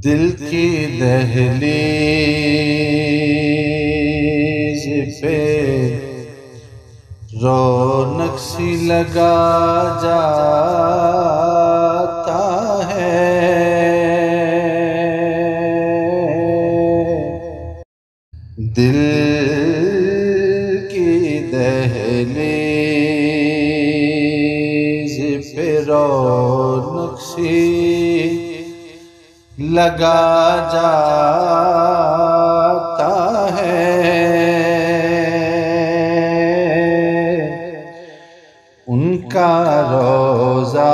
दिल की दहलीज पे रौनक सी लगा जाता है। दिल की दहलीज पे रौनक सी लगा जाता है। उनका रोज़ा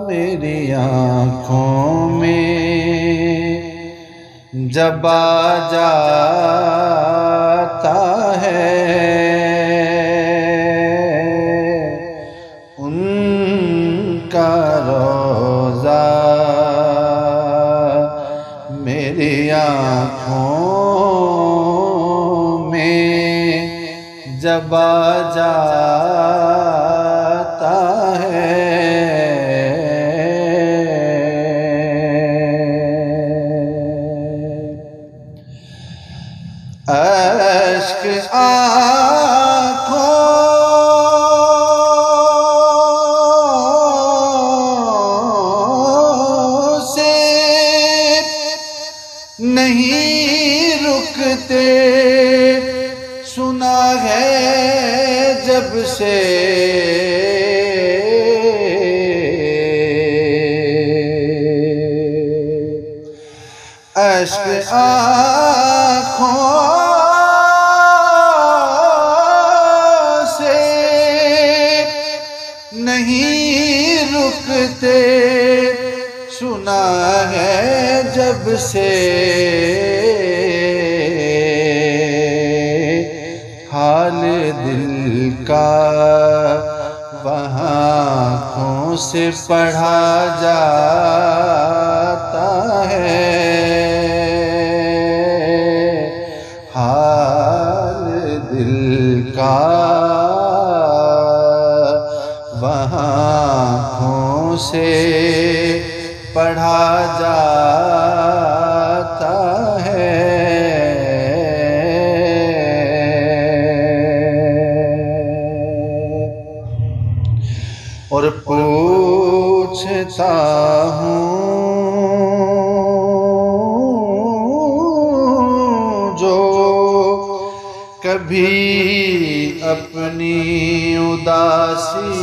मेरी आँखों में जब आ जाता है। उनका रोज़ा मेरी आँखों में जब आ जाता है। अश्क आँखों से नहीं रुकते, सुना है जब से अश्क आँखों से नहीं रुकते, सुना है जब से हाल दिल का वहाँ आँखों से पढ़ा जाता है। हाल दिल का वहाँ आँखों से पढ़ा जाता है। और पूछता हूँ जो कभी अपनी उदासी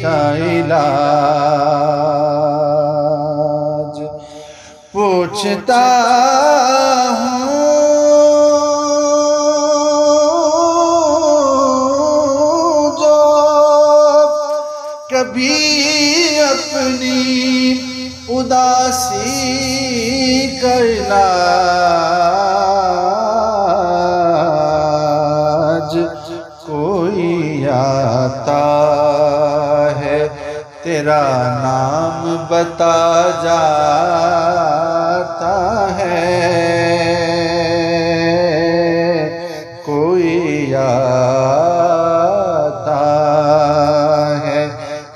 का इलाज, पूछता हूँ जो कभी अपनी उदासी का इलाज, कोई आता है तेरा नाम बता जाता है। कोई आता है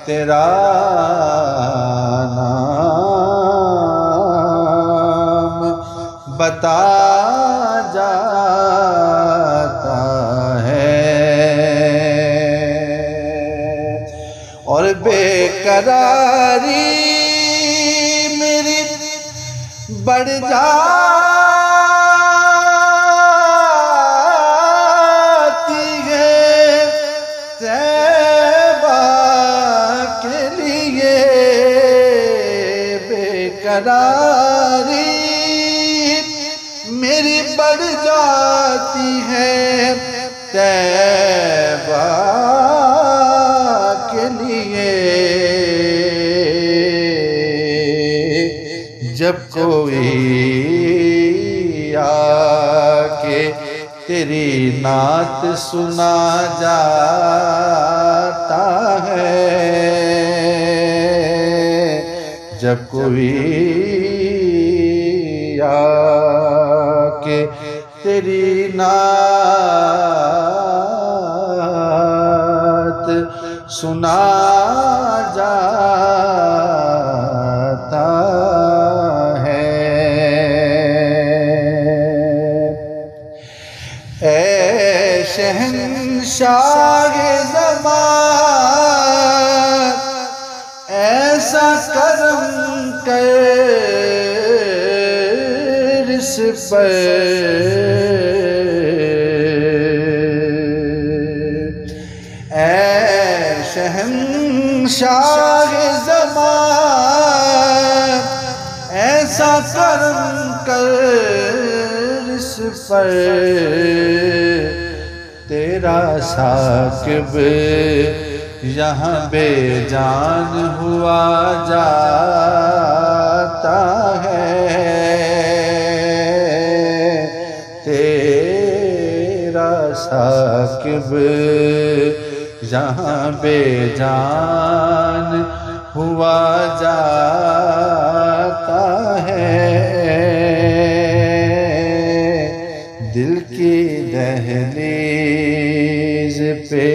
तेरा नाम बता जाता है। और बेकरारी मेरी बढ़ जाती है तैबा के लिए। बेकरारी मेरी बढ़ जाती है तैबा के लिए। जब कोई आके तेरी नात सुना जाता है, जब कोई आके तेरी नात सुना जाता है। ऐ शहंशाह ज़मान ऐसा करम कर इस पर, ऐ शहंशाह ज़मान ऐसा करम कर इस पर, तेरा साकिब यहाँ बेजान हुआ जाता है। तेरा साकिब यहाँ बेजान हुआ जाता है। दिल की दहलीज पे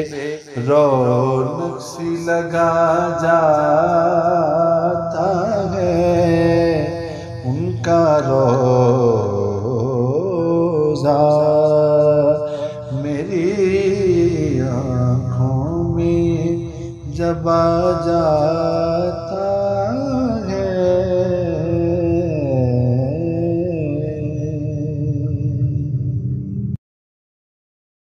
रौनक सी लगा जाता है। उनका रोज़ा मेरी आँखों में जब आ जाता